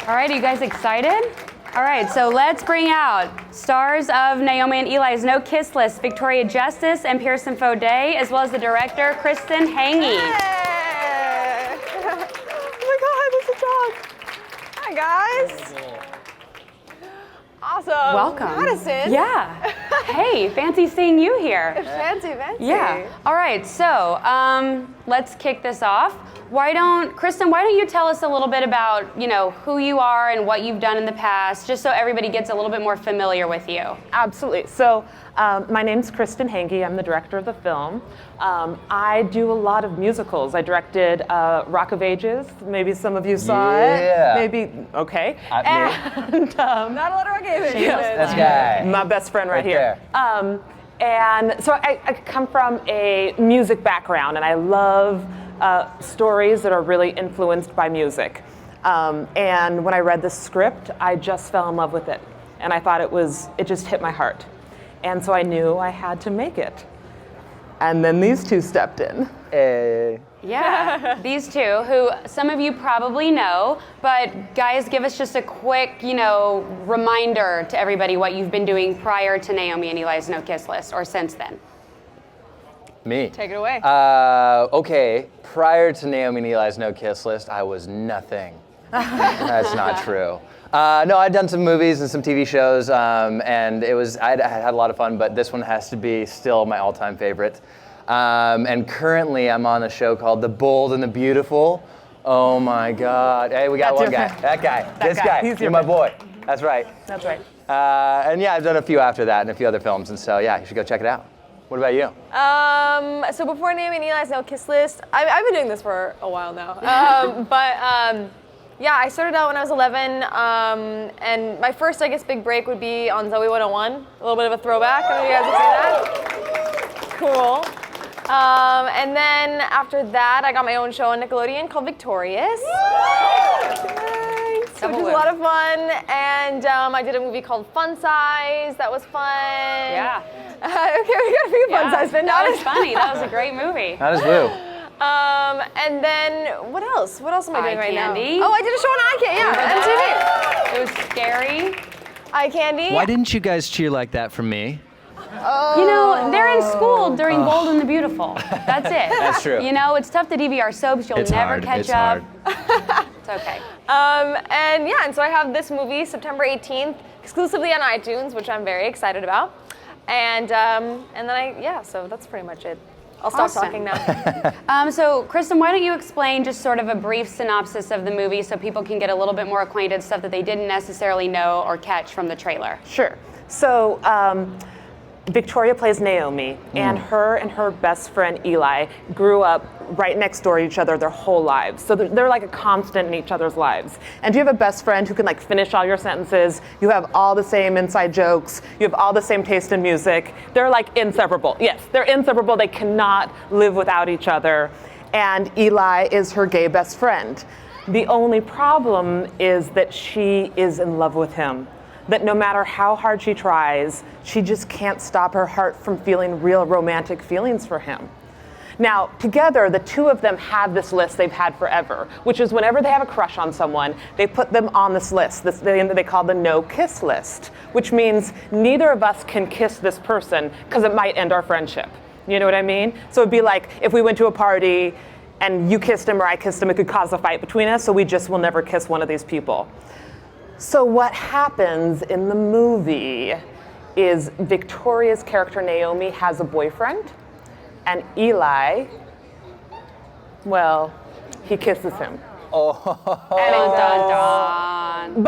All right, are you guys excited? All right, so let's bring out stars of Naomi and Ely's No Kiss List, Victoria Justice and Pierson Fode, as well as the director, Kristin Hanggi. Hey. Oh my God, there's a dog. Hi, guys. Awesome. Welcome. Madison. Yeah. Hey, fancy seeing you here. Fancy. Yeah. All right, so let's kick this off. Kristin, why don't you tell us a little bit about, who you are and what you've done in the past, just so everybody gets a little bit more familiar with you. Absolutely. So my name's Kristin Hanggi. I'm the director of the film. I do a lot of musicals. I directed Rock of Ages. Maybe some of you saw it. Maybe, okay. Not a lot of Rock of Ages. This guy. My best friend right here. And so I come from a music background, and I love stories that are really influenced by music. And when I read the script, I just fell in love with it. And I thought it just hit my heart. And so I knew I had to make it. And then these two stepped in. Yeah, these two, who some of you probably know, but guys, give us just a quick, reminder to everybody what you've been doing prior to Naomi and Ely's No Kiss List, or since then. Me. Take it away. Okay, prior to Naomi and Ely's No Kiss List, I was nothing. That's not true. No, I'd done some movies and some TV shows, and I had a lot of fun, but this one has to be still my all-time favorite. And currently I'm on a show called The Bold and the Beautiful. Oh my God. Hey, we got one guy. That guy. This guy. You're my boy. That's right. That's right. And yeah, I've done a few after that and a few other films, and so yeah, you should go check it out. What about you? So before Naomi and Ely's No Kiss List, I've been doing this for a while now. Yeah, I started out when I was 11, and my first, big break would be on Zoe 101. A little bit of a throwback. I don't know if you guys have seen that. Cool. And then after that, I got my own show on Nickelodeon called Victorious. Thanks. Which was a lot of fun. And I did a movie called Fun Size. That was fun. Yeah. Okay, we got a few Fun Size. That was funny. That was a great movie. That is Woo. And then what else? What else am I doing right now? Candy. Oh, I did a show on Eye Candy. Yeah, MTV. It was scary. Eye Candy. Why didn't you guys cheer like that for me? They're in school during Bold and the Beautiful. That's it. That's true. It's tough to DVR soaps. You'll never catch up. It's okay. And so I have this movie September 18th exclusively on iTunes, which I'm very excited about. And then so that's pretty much it. I'll stop talking now. So, Kristin, why don't you explain just sort of a brief synopsis of the movie so people can get a little bit more acquainted, stuff that they didn't necessarily know or catch from the trailer? Sure. So Victoria plays Naomi, and her best friend Ely grew up right next door to each other their whole lives. So they're like a constant in each other's lives. And you have a best friend who can finish all your sentences. You have all the same inside jokes. You have all the same taste in music. They're inseparable. Yes, they're inseparable. They cannot live without each other. And Ely is her gay best friend. The only problem is that she is in love with him. That no matter how hard she tries, she just can't stop her heart from feeling real romantic feelings for him. Now, together, the two of them have this list they've had forever, which is whenever they have a crush on someone, they put them on this list. They call the no kiss list, which means neither of us can kiss this person because it might end our friendship. You know what I mean? So it'd be like if we went to a party and you kissed him or I kissed him, it could cause a fight between us, so we just will never kiss one of these people. So what happens in the movie is Victoria's character Naomi has a boyfriend, and Ely, he kisses him. But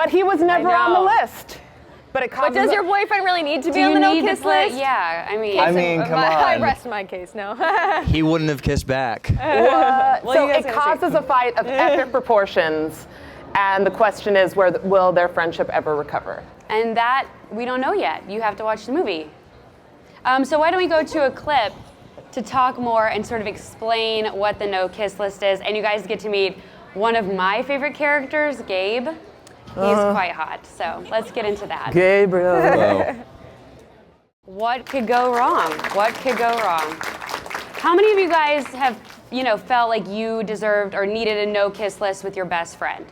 he was never on the list. But does your boyfriend really need to be on the no kiss list? Yeah, I mean, come on. I rest my case now. He wouldn't have kissed back. So it causes a fight of epic proportions. And the question is, will their friendship ever recover? And that, we don't know yet. You have to watch the movie. So why don't we go to a clip to talk more and sort of explain what the no kiss list is. And you guys get to meet one of my favorite characters, Gabe. He's quite hot, so let's get into that. Gabriel. Hello. What could go wrong? What could go wrong? How many of you guys have, felt like you deserved or needed a no kiss list with your best friend?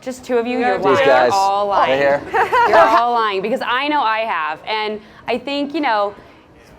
Just two of you, Yeah, you're these lying. These guys You're all lying. right here. You're all lying because I know I have. And I think,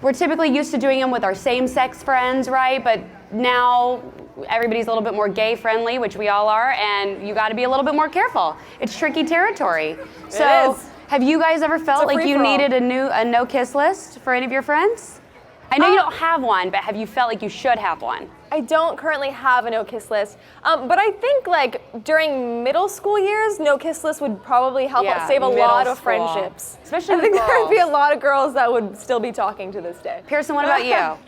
we're typically used to doing them with our same-sex friends, right? But now everybody's a little bit more gay-friendly, which we all are, and you got to be a little bit more careful. It's tricky territory. So, is. have you guys ever felt like you free-for-all. needed a no-kiss list for any of your friends? I know you don't have one, but have you felt like you should have one? I don't currently have a no-kiss list, but I think like during middle school years, no-kiss list would probably help save a middle lot of school. friendships. Especially I think with there would be a girls. lot of girls that would still be talking to this day. Pearson, what about you?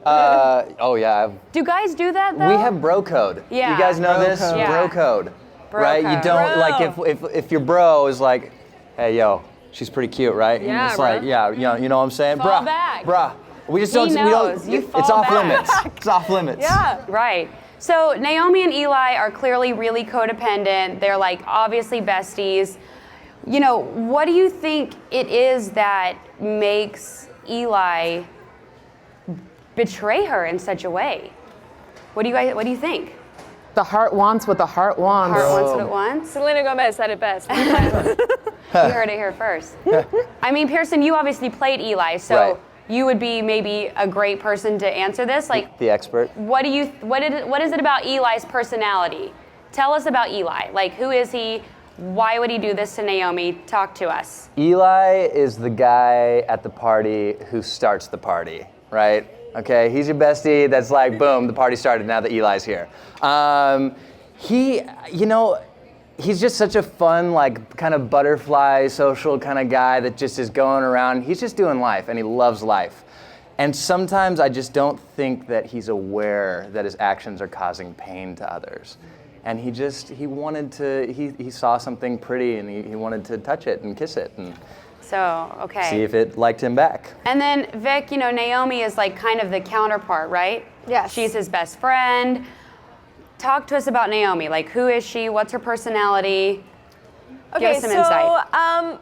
Oh yeah, Do guys do that though? we have bro code. Yeah. You guys know this? code. Yeah. Bro code. Bro right? code. You don't Bro. like if your bro is like, hey yo, she's pretty cute, right? Yeah, it's bro. like, yeah, you know what I'm saying? Fall Bruh, back. bruh. We just He don't knows. we You don't fall it's off back. limits. It's off limits. Yeah. Right. So Naomi and Eli are clearly really codependent. They're like obviously besties. What do you think it is that makes Eli betray her in such a way? What do you think? The heart wants what the heart wants. Heart wants what it wants? Selena Gomez said it best. You heard it here first. I mean, Pierson, you obviously played Eli, so Right. you would be maybe a great person to answer this. Like, The expert. what is it about Eli's personality? Tell us about Eli. Like, who is he? Why would he do this to Naomi? Talk to us. Eli is the guy at the party who starts the party, right? Okay, he's your bestie. That's like, boom, the party started now that Eli's here. He's just such a fun, like, kind of butterfly, social kind of guy that just is going around. He's just doing life, and he loves life. And sometimes I just don't think that he's aware that his actions are causing pain to others. And he saw something pretty, and he wanted to touch it and kiss it and So, okay. see if it liked him back. And then Vic, Naomi is like kind of the counterpart, right? Yes. She's his best friend. Talk to us about Naomi. Like, who is she? What's her personality? Give us some insight.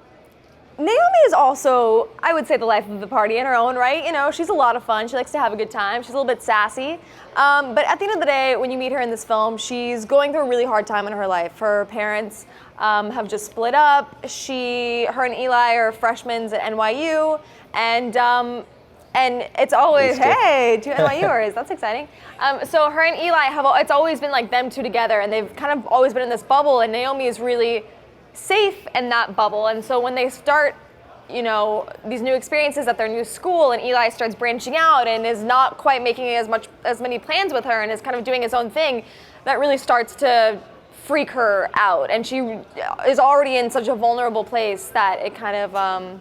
Naomi is also, I would say, the life of the party in her own right. She's a lot of fun. She likes to have a good time. She's a little bit sassy. But at the end of the day, when you meet her in this film, she's going through a really hard time in her life. Her parents have just split up. Her and Eli are freshmen at NYU, and it's always, hey, two NYUers, that's exciting. So her and Eli it's always been like them two together, and they've kind of always been in this bubble, and Naomi is really safe in that bubble. And so when they start, these new experiences at their new school, and Eli starts branching out and is not quite making as many plans with her and is kind of doing his own thing, that really starts to freak her out. And she is already in such a vulnerable place that it kind of,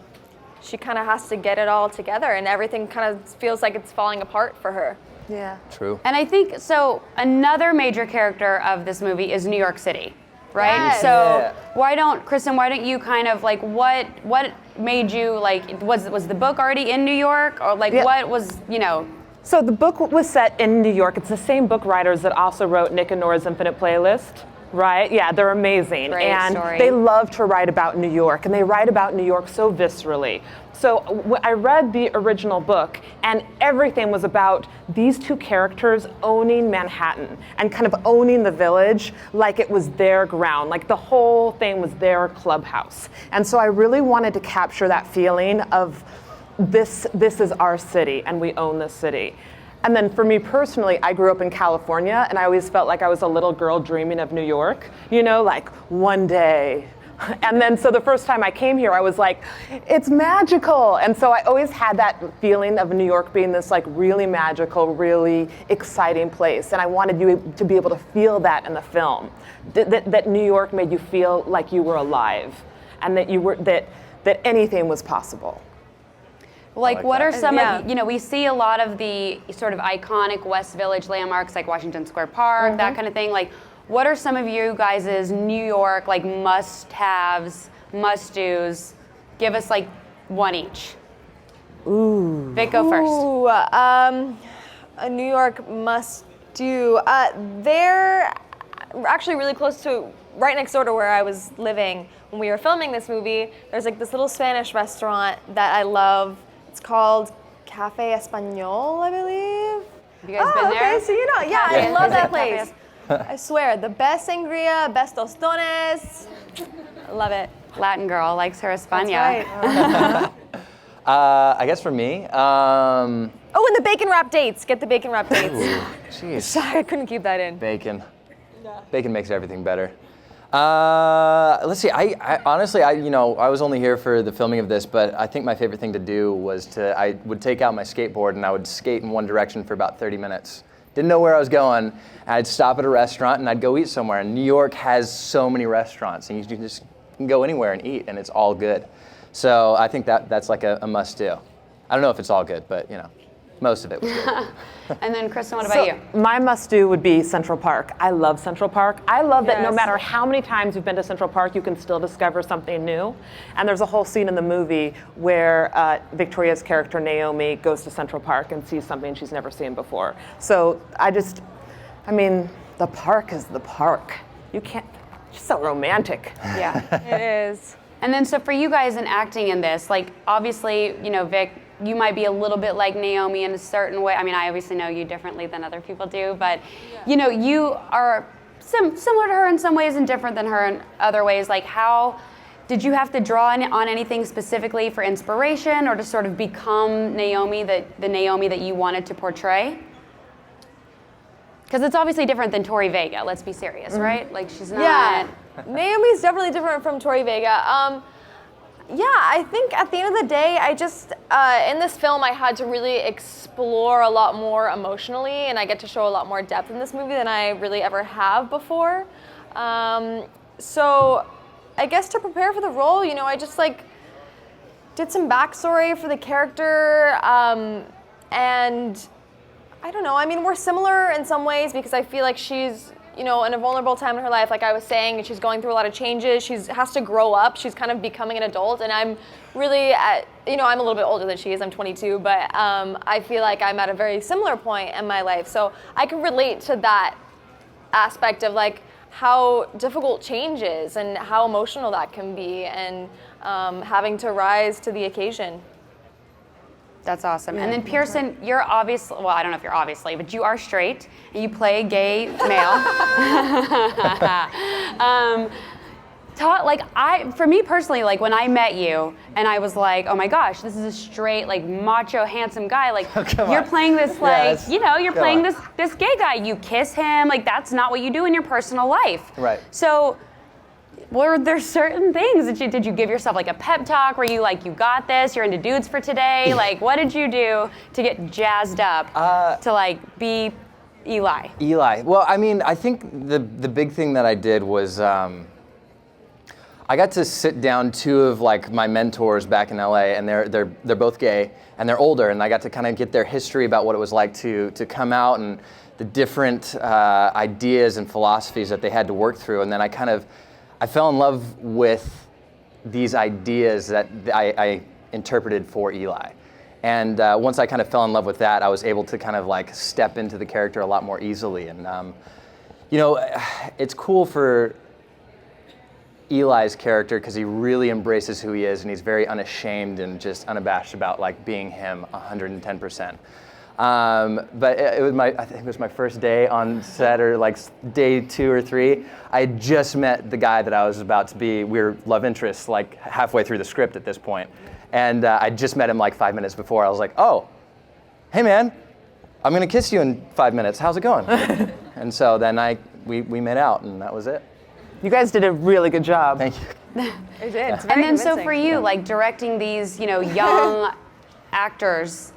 she kind of has to get it all together, and everything kind of feels like it's falling apart for her. Yeah. True. And I think, so another major character of this movie is New York City, right? Yes. So Yeah. Kristin, why don't you kind of like, what made you like, was the book already in New York? Or like, Yeah. what was, So the book was set in New York. It's the same book writers that also wrote Nick and Nora's Infinite Playlist, right? Yeah, they're amazing. Great and story. they love to write about New York, and they write about New York so viscerally. So I read the original book, and everything was about these two characters owning Manhattan and kind of owning the village like it was their ground, like the whole thing was their clubhouse. And so I really wanted to capture that feeling of this is our city, and we own this city. And then for me personally, I grew up in California, and I always felt like I was a little girl dreaming of New York, like one day. And then so the first time I came here, I was like, it's magical. And so I always had that feeling of New York being this like really magical, really exciting place. And I wanted you to be able to feel that in the film, that New York made you feel like you were alive, and that anything was possible. like, like what that. are some Yeah. of, we see a lot of the sort of iconic West Village landmarks like Washington Square Park, that kind of thing. Like, what are some of you guys' New York, like, must-haves, must-dos?Ag us, like, one each. Ooh. Vic, go first. Ooh, a New York must-do. They're actually really close to, right next door to where I was living when we were filming this movie. There's like this little Spanish restaurant that I love. It's called Cafe Español, I believe. Have you guys been there? Okay, so yeah, Cafe- I love that Cafe- place. I swear, the best sangria, best tostones. Love it. Latin girl likes her España. That's right. I guess for me, Oh, and the bacon wrap dates. Get the bacon wrap dates. jeez, Sorry, I couldn't keep that in. bacon. Bacon makes everything better. Let's see. I honestly, I was only here for the filming of this, but I think my favorite thing to do was I would take out my skateboard and I would skate in one direction for about 30 minutes. Didn't know where I was going. I'd stop at a restaurant and I'd go eat somewhere. And New York has so many restaurants, and you can go anywhere and eat, and it's all good. So I think that's like a must-do. I don't know if it's all good, but most of it was good. And then Kristin, what about you? My must-do would be Central Park. I love Central Park. I love that no Yes. matter how many times you've been to Central Park, you can still discover something new. And there's a whole scene in the movie where Victoria's character, Naomi, goes to Central Park and sees something she's never seen before. So the park is the park. You can't, it's so romantic. Yeah. It is. And then so for you guys in acting in this, like obviously, Vic, you might be a little bit like Naomi in a certain way. I mean, I obviously know you differently than other people do, but you are similar to her in some ways and different than her in other ways. Like how did you have to draw on anything specifically for inspiration or to sort of become Naomi, the Naomi that you wanted to portray? Because it's obviously different than Tori Vega, let's be serious, right? Like she's not... Yeah, Naomi's definitely different from Tori Vega. Yeah, I think at the end of the day, I just, in this film, I had to really explore a lot more emotionally, and I get to show a lot more depth in this movie than I really ever have before. So I guess to prepare for the role, I just did some backstory for the character, and I don't know, I mean, we're similar in some ways because I feel like she's, in a vulnerable time in her life, like I was saying, and she's going through a lot of changes. She has to grow up. She's kind of becoming an adult, and I'm really I'm a little bit older than she is. I'm 22, but I feel like I'm at a very similar point in my life. So I can relate to that aspect of how difficult change is and how emotional that can be, and having to rise to the occasion. That's awesome. And then Pierson, you're obviously, well, I don't know if you're obviously, but you are straight and you play a gay male. For me personally, when I met you and I was like, oh my gosh, this is a straight, macho, handsome guy. You're playing this, you're playing this gay guy. You kiss him. That's not what you do in your personal life. Right. So, were there certain things that did you give yourself a pep talk where you got this, you're into dudes for today? What did you do to get jazzed up to be Eli? Eli. Well, I mean, I think the big thing that I did was I got to sit down two of my mentors back in LA, and they're both gay and they're older, and I got to kind of get their history about what it was like to come out and the different ideas and philosophies that they had to work through, and then I fell in love with these ideas that I interpreted for Eli. And once I kind of fell in love with that, I was able to kind of step into the character a lot more easily. And, it's cool for Eli's character because he really embraces who he is, and he's very unashamed and just unabashed about being him 110%. But I think it was my first day on set, or day 2 or 3. I had just met the guy that I was about to be. We were love interests halfway through the script at this point. And I just met him 5 minutes before. I was like, oh, hey man, I'm gonna kiss you in 5 minutes. How's it going? And so then we made out, and that was it. You guys did a really good job. Thank you. I did. It's And very then so convincing. for you, directing these, young actors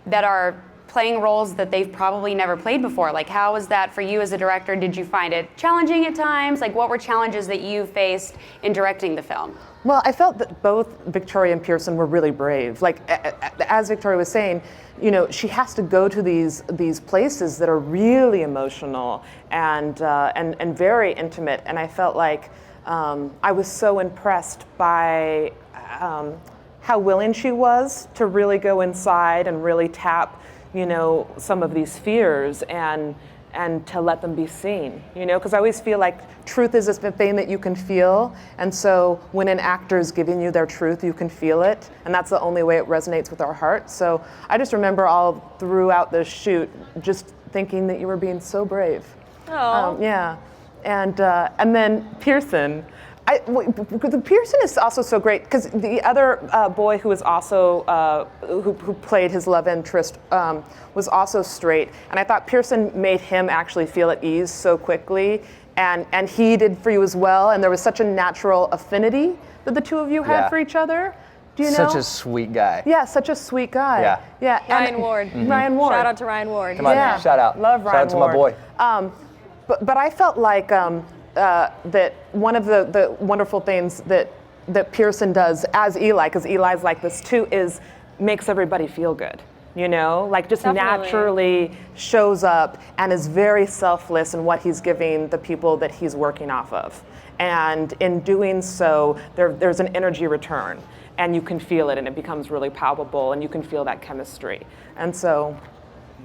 that are playing roles that they've probably never played before. How was that for you as a director? Did you find it challenging at times? What were challenges that you faced in directing the film? Well, I felt that both Victoria and Pierson were really brave. As Victoria was saying, she has to go to these places that are really emotional and very intimate. And I felt I was so impressed by how willing she was to really go inside and really tap, some of these fears and to let them be seen, because I always feel truth is a thing that you can feel, and so when an actor is giving you their truth, you can feel it, and that's the only way it resonates with our heart. So I just remember all throughout the shoot just thinking that you were being so brave. Oh. Yeah, and then Pierson. Pierson is also so great because the other boy who was also who played his love interest was also straight, and I thought Pierson made him actually feel at ease so quickly, and he did for you as well, and there was such a natural affinity that the two of you had Yeah. for each other. Do you know? Such a sweet guy. Yeah, such a sweet guy. Yeah. Yeah. Ryan Ward. Ryan Ward. Shout out to Ryan Ward. Come on, Yeah. shout out. Love Ryan Shout out to Ward. my boy. But I felt like that one of the wonderful things that Pierson does as Eli, because Eli's like this too, is makes everybody feel good. You know, like just Definitely. naturally shows up and is very selfless in what he's giving the people that he's working off of. And in doing so, there's an energy return, and you can feel it, and it becomes really palpable, and you can feel that chemistry. And so,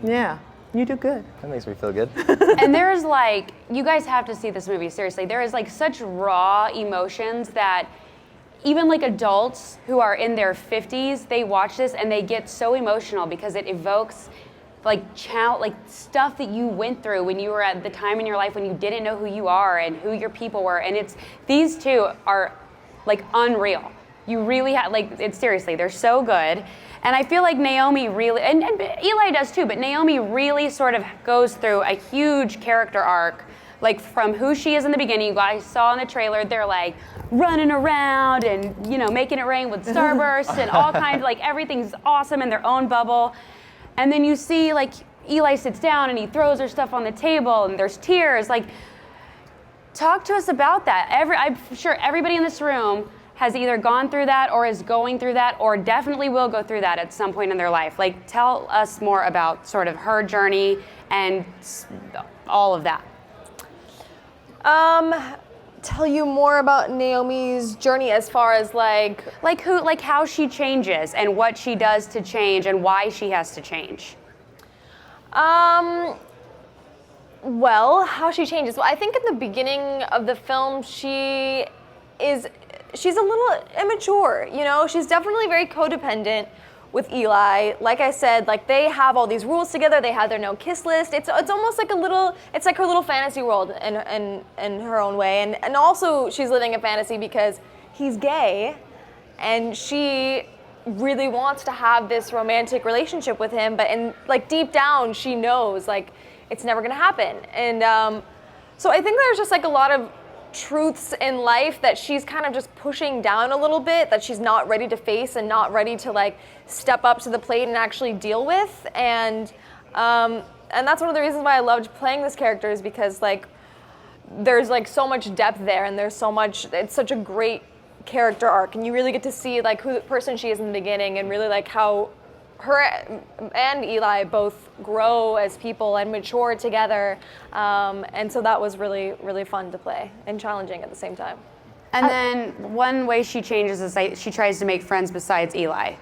yeah, you do good. That makes me feel good. And there's like, you guys have to see this movie, seriously. There is like such raw emotions that even like adults who are in their 50s, they watch this and they get so emotional because it evokes like stuff that you went through when you were at the time in your life when you didn't know who you are and who your people were. And these two are like unreal. You really have, like, it's seriously, they're so good. And I feel like Naomi really, and Eli does too, but Naomi really sort of goes through a huge character arc, like from who she is in the beginning. You guys saw in the trailer, they're like running around and, you know, making it rain with starbursts and all kinds, like everything's awesome in their own bubble. And then you see like Eli sits down and he throws her stuff on the table and there's tears. Like, talk to us about that. I'm sure everybody in this room has either gone through that or is going through that or definitely will go through that at some point in their life. Like, tell us more about sort of her journey and all of that. Tell you more about Naomi's journey as far as like how she changes and what she does to change and why she has to change. Well, how she changes. Well, I think in the beginning of the film, she's a little immature, you know? She's definitely very codependent with Eli. Like I said, like they have all these rules together. They have their no kiss list. It's almost like it's like her little fantasy world in her own way. And also she's living a fantasy because he's gay and she really wants to have this romantic relationship with him, but like deep down she knows like it's never gonna happen. And so I think there's just like a lot of truths in life that she's kind of just pushing down a little bit, that she's not ready to face and not ready to like step up to the plate and actually deal with. And that's one of the reasons why I loved playing this character, is because like there's like so much depth there and there's so much, it's such a great character arc, and you really get to see like who the person she is in the beginning and really like how her and Eli both grow as people and mature together, and so that was really, really fun to play and challenging at the same time. And then one way she changes is like she tries to make friends besides Eli.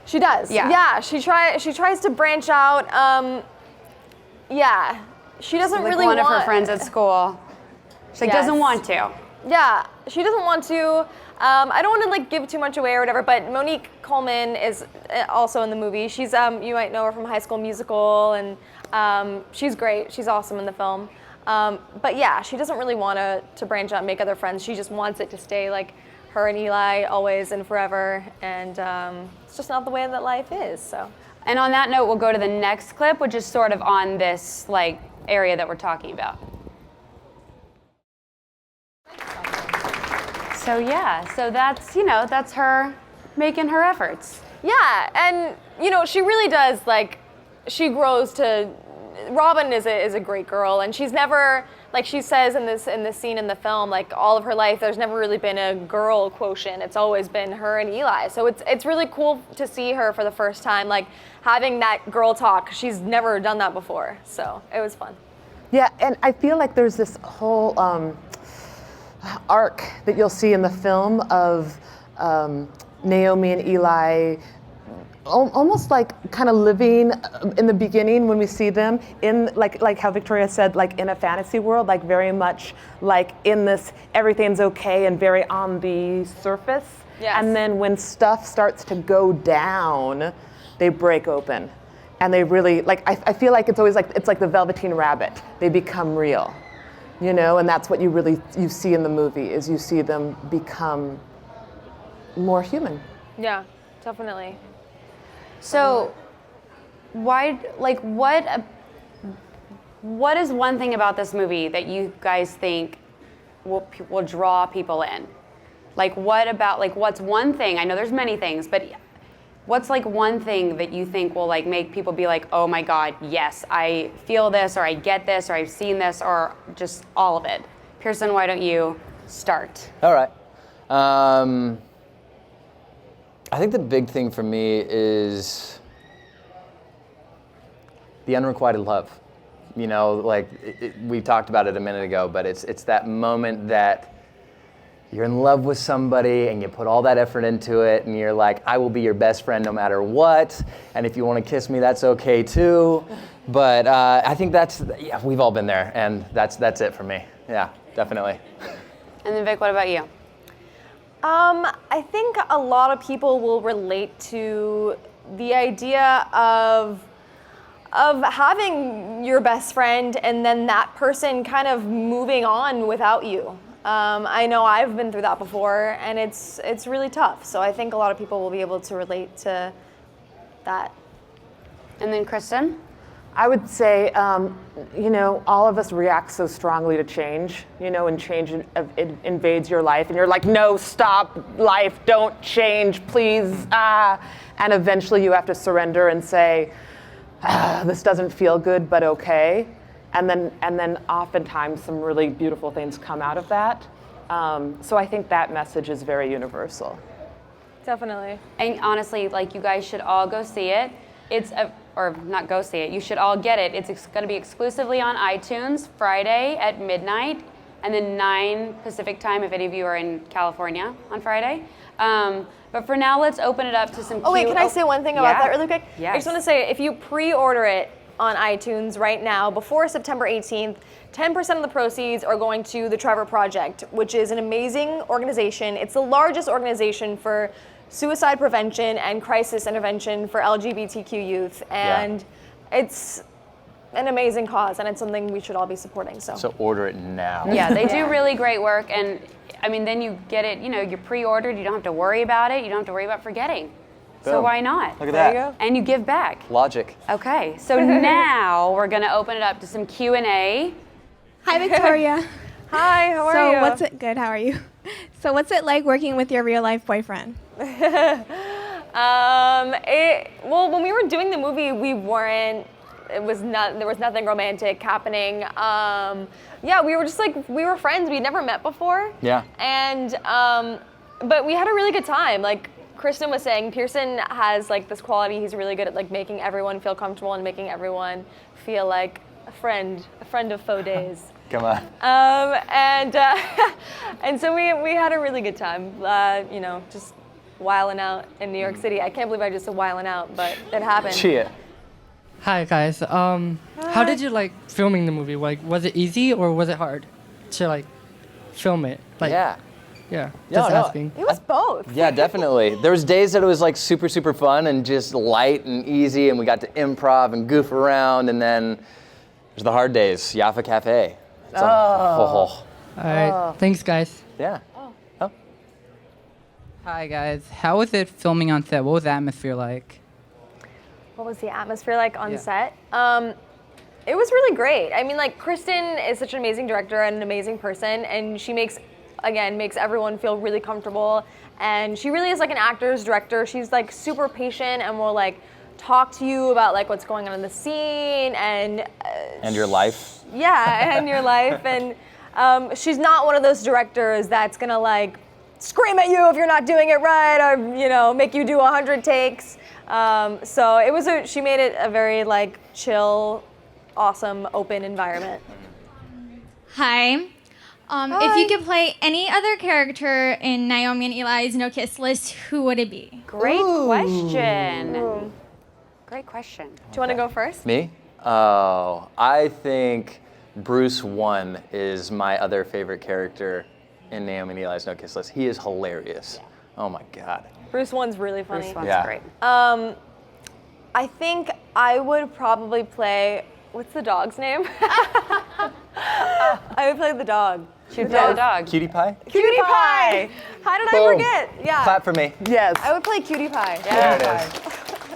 She does. Yeah. She tries to branch out. She doesn't Like really one want of her friends at school. She like Yes. doesn't want to. Yeah, she doesn't want to. I don't want to like give too much away or whatever, but Monique Coleman is also in the movie. She's you might know her from High School Musical, and she's great. She's awesome in the film. But yeah, she doesn't really want to branch out and make other friends. She just wants it to stay like her and Eli always and forever, and it's just not the way that life is. So. And on that note, we'll go to the next clip, which is sort of on this like area that we're talking about. So yeah, so that's her making her efforts. Yeah, and she really does, like, she grows to. Robin is a great girl, and she's never, like she says in this scene in the film, like all of her life, there's never really been a girl quotient. It's always been her and Eli. So it's really cool to see her for the first time, like having that girl talk. She's never done that before, so it was fun. Yeah, and I feel like there's this whole arc that you'll see in the film of Naomi and Eli almost like kind of living in the beginning when we see them in like how Victoria said, like in a fantasy world, like very much like in this everything's okay and very on the surface. Yes. And then when stuff starts to go down, they break open. and they really I feel like it's always like the Velveteen Rabbit. They become real, and that's what you see in the movie is you see them become more human. Yeah, definitely. So, what is one thing about this movie that you guys think will draw people in? What's one thing? I know there's many things, but what's one thing that you think will make people be like, oh my God, yes, I feel this, or I get this, or I've seen this, or just all of it? Pierson, why don't you start? All right. I think the big thing for me is the unrequited love. We talked about it a minute ago, but it's that moment that you're in love with somebody and you put all that effort into it and you're like, I will be your best friend no matter what. And if you want to kiss me, that's okay too. But I think we've all been there, and that's it for me. Yeah, definitely. And then Vic, what about you? I think a lot of people will relate to the idea of having your best friend and then that person kind of moving on without you. I know I've been through that before, and it's really tough. So I think a lot of people will be able to relate to that. And then Kristin? I would say, all of us react so strongly to change, and change it invades your life, and you're like, no, stop, life, don't change, please, and eventually you have to surrender and say, this doesn't feel good, but okay, and then oftentimes some really beautiful things come out of that. So I think that message is very universal. Definitely. And honestly, you guys should all go see it. Or not go see it, you should all get it. It's going to be exclusively on iTunes Friday at midnight, and then 9 Pacific time if any of you are in California on Friday. But for now, let's open it up to some Oh, wait, can I say one thing about that really quick? Yes. I just want to say, if you pre-order it on iTunes right now, before September 18th, 10% of the proceeds are going to the Trevor Project, which is an amazing organization. It's the largest organization for suicide prevention and crisis intervention for LGBTQ youth, and it's an amazing cause, and it's something we should all be supporting. So order it now. Yeah, they do really great work, and I mean, then you get it, you're pre-ordered, you don't have to worry about it, you don't have to worry about forgetting. So Boom. why not? Look at that. There you go. And you give back. Logic. Okay, so now we're gonna open it up to some Q&A. Hi, Victoria. Hi, how are you? So what's it? Good. How are you? So what's it like working with your real life boyfriend? Well, when we were doing the movie, there was nothing romantic happening. Yeah, we were just we were friends. We'd never met before. Yeah. And, but we had a really good time. Like Kristin was saying, Pierson has this quality. He's really good at making everyone feel comfortable and making everyone feel like a friend of Fode's. Come on. And so we had a really good time, just wilding out in New York City. I can't believe I just said wilding out, but it happened. Cheer. Hi guys. How did you like filming the movie? Was it easy or was it hard to film it? Yeah. Yeah. No, Just no. asking. It was both. Yeah, definitely. There was days that it was super, super fun and just light and easy, and we got to improv and goof around, and then there's the hard days, Jaffa Cafe. All right. Thanks guys. Yeah. Hi guys, how was it filming on set? What was the atmosphere like? What was the atmosphere like on set? It was really great. I mean, Kristin is such an amazing director and an amazing person, and she makes everyone feel really comfortable. And she really is an actor's director. She's super patient and will talk to you about what's going on in the scene and your life. Yeah, and your life. And she's not one of those directors that's gonna scream at you if you're not doing it right, or make you do 100 takes. So it was she made it a very chill, awesome, open environment. Hi. If you could play any other character in Naomi and Eli's No Kiss list, who would it be? Great question. Great question. Do you want to go first? Me? Oh, I think Bruce 1 is my other favorite character in Naomi and Ely's No Kiss list. He is hilarious. Oh my God. Bruce 1's really funny. Bruce 1's Yeah. great. I think I would probably play, what's the dog's name? I would play the dog. Should play the dog. Cutie Pie? Cutie Pie! How did I Boom. forget? Yeah. Clap for me. Yes. I would play Cutie Pie. There it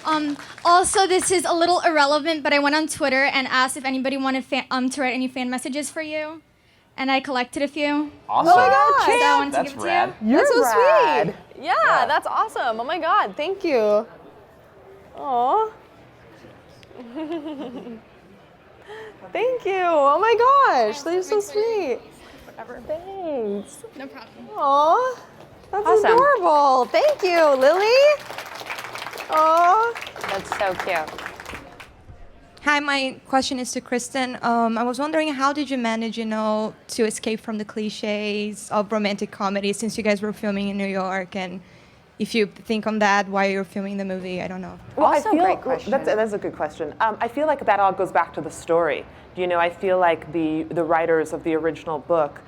is. Also, this is a little irrelevant, but I went on Twitter and asked if anybody wanted to write any fan messages for you, and I collected a few. Awesome. Oh my gosh. So I wanted to That's give it rad. to you. That's so rad. sweet. Yeah, that's awesome. Oh my God, thank you. Aw. Thank you. Oh my gosh, they're so sweet. Thanks. No problem. Aw, that's Awesome. adorable. Thank you, Lily. Aw. That's so cute. Hi, my question is to Kristin. I was wondering, how did you manage, to escape from the cliches of romantic comedy since you guys were filming in New York? And if you think on that, why you're filming the movie, I don't know. Well, Also, great question. That's a good question. I feel like that all goes back to the story. I feel like the writers of the original book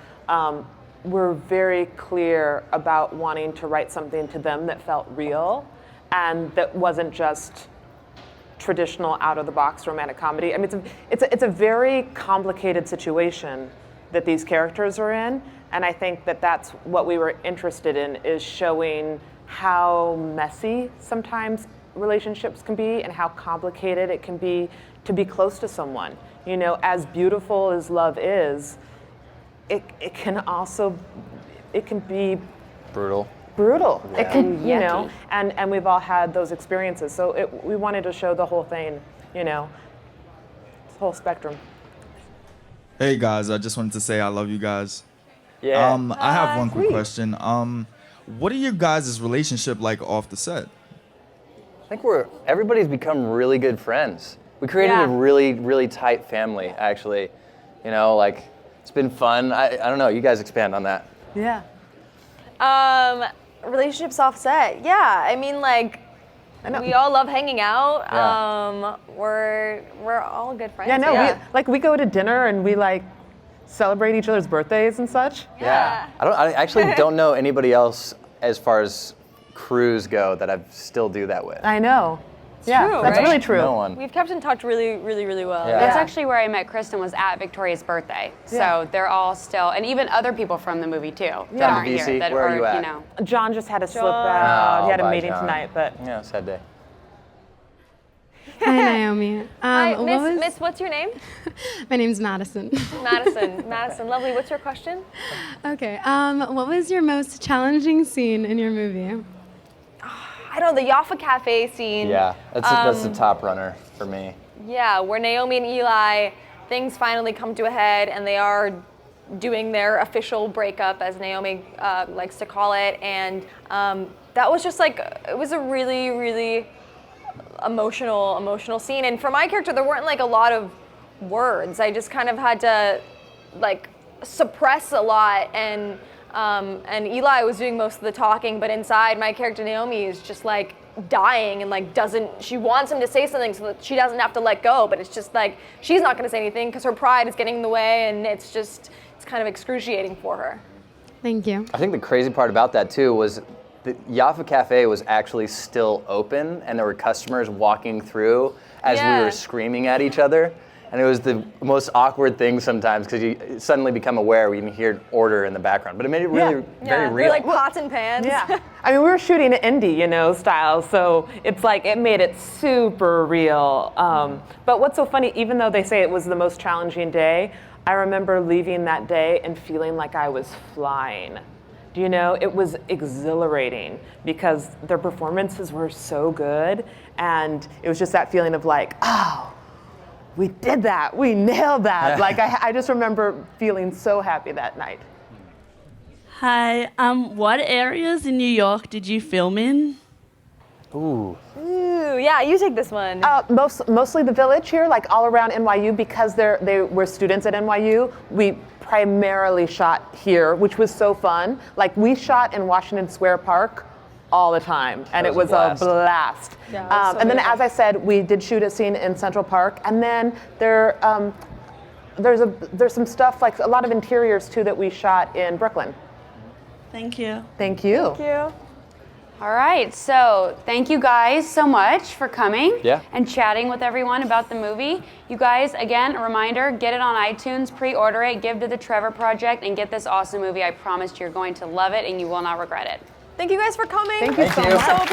were very clear about wanting to write something to them that felt real and that wasn't just traditional out-of-the-box romantic comedy. I mean, it's a very complicated situation that these characters are in, and I think that that's what we were interested in, is showing how messy sometimes relationships can be and how complicated it can be to be close to someone. As beautiful as love is, it can be Brutal. brutal. It can, Yucky. and we've all had those experiences. So we wanted to show the whole thing, this whole spectrum. Hey guys, I just wanted to say I love you guys. Yeah. I have one quick question. What are your guys' relationship like off the set? I think everybody's become really good friends. We created Yeah. a really, really tight family, actually. It's been fun. I don't know, you guys expand on that. Yeah. Relationships offset. Yeah, I mean, we all love hanging out. Yeah. We're all good friends. Yeah, no, we go to dinner and we celebrate each other's birthdays and such. Yeah. I actually don't know anybody else as far as crews go that I still do that with. I know. Yeah, true, that's right? really true. No one. We've kept in touch really, really, really well. Yeah. That's actually where I met Kristin, was at Victoria's birthday. So Yeah. they're all still, and even other people from the movie too, that Yeah. aren't VC, here, that where are are, you at? John just had to slip John. out. He had a bye, meeting John. tonight, but Yeah, sad day. Hi, Naomi. Hi, Miss, what's your name? My name's Madison. Madison, lovely. What's your question? Okay. What was your most challenging scene in your movie? I don't know, the Jaffa Cafe scene. Yeah, that's the top runner for me. Yeah, where Naomi and Ely, things finally come to a head and they are doing their official breakup, as Naomi likes to call it. And that was just it was a really, really emotional scene. And for my character, there weren't a lot of words. I just kind of had to suppress a lot, and Eli was doing most of the talking, but inside my character Naomi is just dying and she wants him to say something so that she doesn't have to let go, but it's just she's not going to say anything because her pride is getting in the way, and it's kind of excruciating for her. Thank you. I think the crazy part about that too was the Jaffa Cafe was actually still open, and there were customers walking through as we were screaming at each other. And it was the most awkward thing sometimes because you suddenly become aware when you hear order in the background. But it made it really very real. They're pots and pans. yeah. I mean, we were shooting indie, style, so it's it made it super real. But what's so funny, even though they say it was the most challenging day, I remember leaving that day and feeling like I was flying. It was exhilarating because their performances were so good, and it was just that feeling of oh, we did that, we nailed that. I just remember feeling so happy that night. Hi, what areas in New York did you film in? Ooh. Ooh, yeah, you take this one. Mostly the Village here, all around NYU, because they were students at NYU. We primarily shot here, which was so fun. We shot in Washington Square Park all the time, and it was a blast. Yeah, it was so and then, beautiful. as I said, we did shoot a scene in Central Park, and then there's some stuff, a lot of interiors too, that we shot in Brooklyn. Thank you. Thank you. Thank you. All right, so thank you guys so much for coming and chatting with everyone about the movie. You guys, again, a reminder, get it on iTunes, pre-order it, give to the Trevor Project, and get this awesome movie. I promise you're going to love it and you will not regret it. Thank you guys for coming. Thank you so much. So appreciate